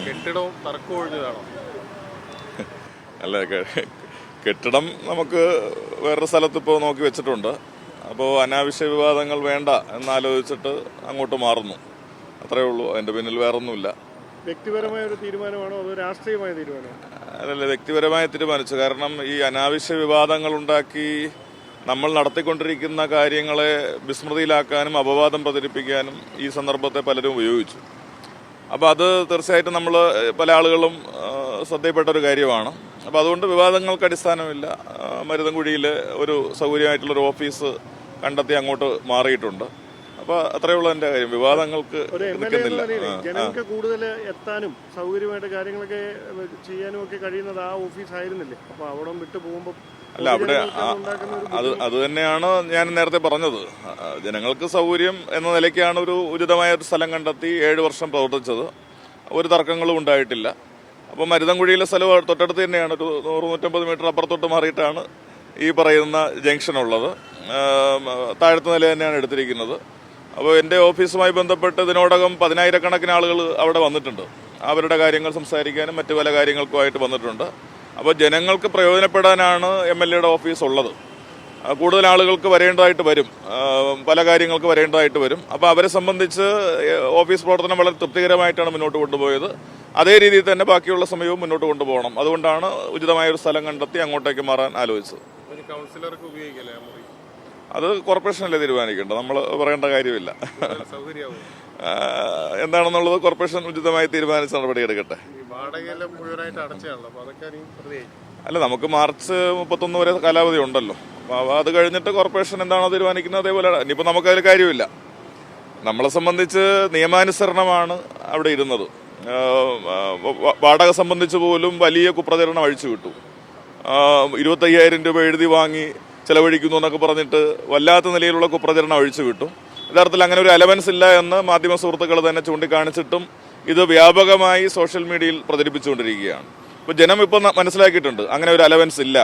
കെട്ടിടവും തർക്കം ഒഴിഞ്ഞതാണോ? അല്ല, കെട്ടിടം നമുക്ക് വേറൊരു സ്ഥലത്ത് ഇപ്പോൾ നോക്കി വെച്ചിട്ടുണ്ട്. അപ്പോൾ അനാവശ്യ വിവാദങ്ങൾ വേണ്ട എന്നാലോചിച്ചിട്ട് അങ്ങോട്ട് മാറുന്നു, അത്രയേ ഉള്ളൂ. അതിൻ്റെ പിന്നിൽ വേറൊന്നുമില്ല. വ്യക്തിപരമായ ഒരു തീരുമാനമാണോ അതോ രാഷ്ട്രീയമായ തീരുമാനമാണോ? അതല്ല, വ്യക്തിപരമായി തീരുമാനിച്ചു. കാരണം ഈ അനാവശ്യ വിവാദങ്ങൾ ഉണ്ടാക്കി നമ്മൾ നടത്തിക്കൊണ്ടിരിക്കുന്ന കാര്യങ്ങളെ വിസ്മൃതിയിലാക്കാനും അപവാദം പ്രചരിപ്പിക്കാനും ഈ സന്ദർഭത്തെ പലരും ഉപയോഗിച്ചു. അപ്പോൾ അത് തീർച്ചയായിട്ടും നമ്മൾ പല ആളുകളും ശ്രദ്ധയിൽപ്പെട്ട ഒരു കാര്യമാണ്. അപ്പോൾ അതുകൊണ്ട് വിവാദങ്ങൾക്ക് അടിസ്ഥാനമില്ല. മരുതൻകുഴിയിൽ ഒരു സൗകര്യമായിട്ടുള്ളൊരു ഓഫീസ് കണ്ടെത്തി അങ്ങോട്ട് മാറിയിട്ടുണ്ട്. അപ്പോൾ അത്രയുള്ള എൻ്റെ കാര്യം. വിവാദങ്ങൾക്ക് നിൽക്കുന്നില്ല. ജനങ്ങൾക്ക് കൂടുതൽ എത്താനും സൗകര്യമായിട്ട് കാര്യങ്ങളൊക്കെ ചെയ്യാനും ഒക്കെ കഴിയുന്നത് ആ ഓഫീസ് ആയിരുന്നില്ലേ? അപ്പോൾ അവിടെ വിട്ടു പോകുമ്പോൾ അല്ല, അവിടെ അത് തന്നെയാണ് ഞാൻ നേരത്തെ പറഞ്ഞത്. ജനങ്ങൾക്ക് സൗകര്യം എന്ന നിലയ്ക്കാണ് ഒരു ഉചിതമായ ഒരു സ്ഥലം കണ്ടെത്തി 7 വർഷം പ്രവർത്തിച്ചത്. ഒരു തർക്കങ്ങളും ഉണ്ടായിട്ടില്ല. അപ്പോൾ മരുതൻകുഴിയിലെ സ്ഥലം തൊട്ടടുത്ത് തന്നെയാണ്. ഒരു 100-150 മീറ്റർ അപ്പുറത്തോട്ട് മാറിയിട്ടാണ് ഈ പറയുന്ന ജംഗ്ഷൻ ഉള്ളത്. താഴത്തെ നില തന്നെയാണ് എടുത്തിരിക്കുന്നത്. അപ്പോൾ എൻ്റെ ഓഫീസുമായി ബന്ധപ്പെട്ട് ഇതിനോടകം 10,000-കണക്കിന് ആളുകൾ അവിടെ വന്നിട്ടുണ്ട്. അവരുടെ കാര്യങ്ങൾ സംസാരിക്കാനും മറ്റു പല കാര്യങ്ങൾക്കുമായിട്ട് വന്നിട്ടുണ്ട്. അപ്പോൾ ജനങ്ങൾക്ക് പ്രയോജനപ്പെടാനാണ് MLA-യുടെ ഓഫീസ് ഉള്ളത്. കൂടുതൽ ആളുകൾക്ക് വരേണ്ടതായിട്ട് വരും, പല കാര്യങ്ങൾക്ക് വരേണ്ടതായിട്ട് വരും. അപ്പോൾ അവരെ സംബന്ധിച്ച് ഓഫീസ് പ്രവർത്തനം വളരെ തൃപ്തികരമായിട്ടാണ് മുന്നോട്ട് കൊണ്ടുപോയത്. അതേ രീതിയിൽ തന്നെ ബാക്കിയുള്ള സമയവും മുന്നോട്ട് കൊണ്ടുപോകണം. അതുകൊണ്ടാണ് ഉചിതമായ ഒരു സ്ഥലം കണ്ടെത്തി അങ്ങോട്ടേക്ക് മാറാൻ ആലോചിച്ചത്. കൗൺസിലർക്ക് ഉപയോഗിക്കല്ലേ? അത് കോർപ്പറേഷനല്ലേ തീരുമാനിക്കേണ്ടത്, നമ്മൾ പറയേണ്ട കാര്യമില്ല. എന്താണെന്നുള്ളത് കോർപ്പറേഷൻ ഉചിതമായി തീരുമാനിച്ച് നടപടിയെടുക്കട്ടെ. അല്ല, നമുക്ക് മാർച്ച് 31 വരെ കാലാവധി ഉണ്ടല്ലോ. അപ്പോൾ അത് കഴിഞ്ഞിട്ട് കോർപ്പറേഷൻ എന്താണോ തീരുമാനിക്കുന്നത് അതേപോലെ. ഇനിയിപ്പോൾ നമുക്കതിൽ കാര്യമില്ല. നമ്മളെ സംബന്ധിച്ച് നിയമാനുസരണമാണ് അവിടെ ഇരുന്നത്. വാടക സംബന്ധിച്ച് പോലും വലിയ കുപ്രചരണം അഴിച്ചുവിട്ടു. 25,000 രൂപ എഴുതി വാങ്ങി ചെലവഴിക്കുന്നു എന്നൊക്കെ പറഞ്ഞിട്ട് വല്ലാത്ത നിലയിലുള്ള കുപ്രചരണം അഴിച്ചുവിട്ടു. യഥാർത്ഥത്തിൽ അങ്ങനെ ഒരു അലവൻസ് ഇല്ല എന്ന് മാധ്യമ സുഹൃത്തുക്കൾ തന്നെ ചൂണ്ടിക്കാണിച്ചിട്ടും ഇത് വ്യാപകമായി സോഷ്യൽ മീഡിയയിൽ പ്രചരിപ്പിച്ചുകൊണ്ടിരിക്കുകയാണ്. ഇപ്പോൾ ജനം ഇപ്പോൾ മനസ്സിലാക്കിയിട്ടുണ്ട് അങ്ങനെ ഒരു അലവൻസ് ഇല്ല.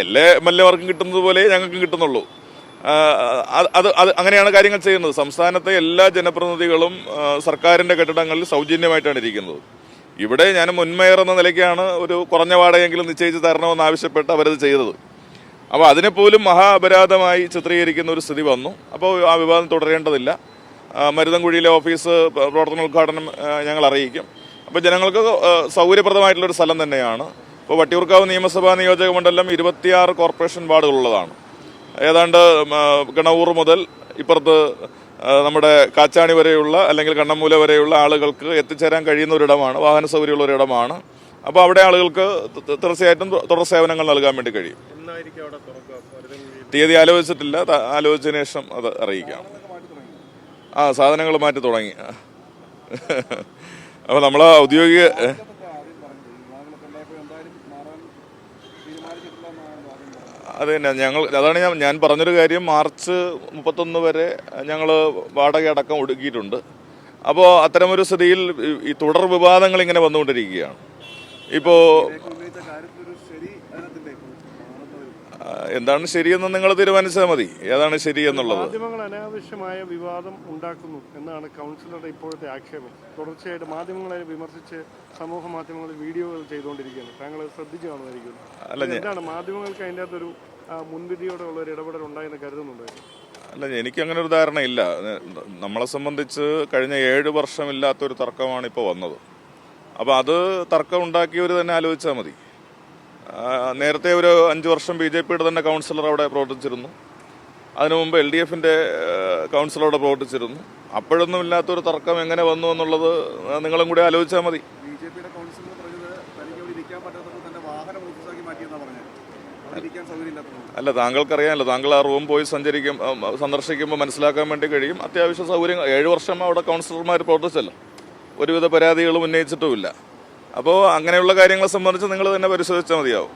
എല്ലാ MLA-മാർക്കും കിട്ടുന്നത് പോലെ ഞങ്ങൾക്കും കിട്ടുന്നുള്ളൂ. അത് അങ്ങനെയാണ് കാര്യങ്ങൾ ചെയ്യുന്നത്. സംസ്ഥാനത്തെ എല്ലാ ജനപ്രതിനിധികളും സർക്കാരിൻ്റെ കെട്ടിടങ്ങളിൽ സൗജന്യമായിട്ടാണ് ഇരിക്കുന്നത്. ഇവിടെ ഞാൻ മുൻമേയർ എന്ന നിലയ്ക്കാണ് ഒരു കുറഞ്ഞ വാടകയെങ്കിലും നിശ്ചയിച്ച് തരണമെന്ന് ആവശ്യപ്പെട്ട് അവരത് ചെയ്തത്. അപ്പോൾ അതിനെപ്പോലും മഹാ അപരാധമായി ചിത്രീകരിക്കുന്ന ഒരു സ്ഥിതി വന്നു. അപ്പോൾ ആ വിവാദം തുടരേണ്ടതില്ല. മരുതൻകുഴിയിലെ ഓഫീസ് പ്രവർത്തനോദ്ഘാടനം ഞങ്ങൾ അറിയിക്കും. അപ്പോൾ ജനങ്ങൾക്ക് സൗകര്യപ്രദമായിട്ടുള്ളൊരു സ്ഥലം തന്നെയാണ്. ഇപ്പോൾ വട്ടിയൂർക്കാവ് നിയമസഭാ നിയോജക മണ്ഡലം 26 കോർപ്പറേഷൻ വാർഡുകളുള്ളതാണ്. ഏതാണ്ട് ഗണവൂർ മുതൽ ഇപ്പുറത്ത് നമ്മുടെ കാച്ചാണി വരെയുള്ള അല്ലെങ്കിൽ കണ്ണമ്മൂല വരെയുള്ള ആളുകൾക്ക് എത്തിച്ചേരാൻ കഴിയുന്ന ഒരിടമാണ്, വാഹന സൗകര്യമുള്ള ഒരിടമാണ്. അപ്പോൾ അവിടെ ആളുകൾക്ക് തീർച്ചയായിട്ടും തുടർ സേവനങ്ങൾ നൽകാൻ വേണ്ടി കഴിയും. തീയതി ആലോചിച്ചിട്ടില്ല, ആലോചിച്ചതിന് ശേഷം അത് അറിയിക്കാം. സാധനങ്ങൾ മാറ്റി തുടങ്ങി. അപ്പോൾ നമ്മൾ ഔദ്യോഗിക അത് തന്നെ അതാണ് ഞാൻ പറഞ്ഞൊരു കാര്യം. മാർച്ച് 31 വരെ ഞങ്ങൾ വാടക അടക്കം ഒടുക്കിയിട്ടുണ്ട്. അപ്പോൾ അത്തരമൊരു സ്ഥിതിയിൽ ഈ തുടർ വിവാദങ്ങൾ ഇങ്ങനെ വന്നുകൊണ്ടിരിക്കുകയാണ്. ഇപ്പോൾ എന്താണ് ശരിയെന്ന് നിങ്ങൾ തീരുമാനിച്ചാൽ മതി, ഏതാണ് ശരി എന്നുള്ളത്. മാധ്യമങ്ങൾ അനാവശ്യമായ വിവാദം ഉണ്ടാക്കുന്നു എന്നാണ് കൗൺസിലറുടെ ഇപ്പോഴത്തെ ആക്ഷേപം. തുടർച്ചയായിട്ട് മാധ്യമങ്ങളെ വിമർശിച്ച് സമൂഹ മാധ്യമങ്ങളിൽ വീഡിയോകൾ ചെയ്തുകൊണ്ടിരിക്കുകയാണ്. താങ്കൾ ശ്രദ്ധിച്ചു കാണുമായിരിക്കും. എന്താണ് മാധ്യമങ്ങൾക്ക് അതിൻ്റെ അകത്തൊരു മുൻവിധിയോടെ ഉള്ള ഒരു ഇടപെടൽ ഉണ്ടായെന്ന് കരുതുന്നുണ്ടായിരുന്നു? അല്ല, എനിക്കങ്ങനെ ഒരു ധാരണയില്ല. നമ്മളെ സംബന്ധിച്ച് കഴിഞ്ഞ 7 വർഷമില്ലാത്തൊരു തർക്കമാണ് ഇപ്പോൾ വന്നത്. അപ്പോൾ അത് തർക്കം ഉണ്ടാക്കിയവർ തന്നെ ആലോചിച്ചാൽ മതി. നേരത്തെ ഒരു 5 വർഷം BJP-യുടെ തന്നെ കൗൺസിലർ അവിടെ പ്രവർത്തിച്ചിരുന്നു. അതിനു മുമ്പ് LDF-ന്റെ കൗൺസിലർ അവിടെ പ്രവർത്തിച്ചിരുന്നു. അപ്പോഴൊന്നും ഇല്ലാത്തൊരു തർക്കം എങ്ങനെ വന്നു എന്നുള്ളത് നിങ്ങളും കൂടി ആലോചിച്ചാൽ മതി. അല്ല, താങ്കൾക്കറിയാമല്ലോ, താങ്കൾ ആ റൂം പോയി സന്ദർശിക്കുമ്പോൾ മനസ്സിലാക്കാൻ വേണ്ടി കഴിയും. അത്യാവശ്യ സൗകര്യങ്ങൾ 7 വർഷം അവിടെ കൗൺസിലർമാർ പ്രവർത്തിച്ചല്ലോ, ഒരുവിധ പരാതികളും ഉന്നയിച്ചിട്ടുമില്ല. അപ്പോൾ അങ്ങനെയുള്ള കാര്യങ്ങളെ സംബന്ധിച്ച് നിങ്ങൾ തന്നെ പരിശോധിച്ചാൽ മതിയാവും.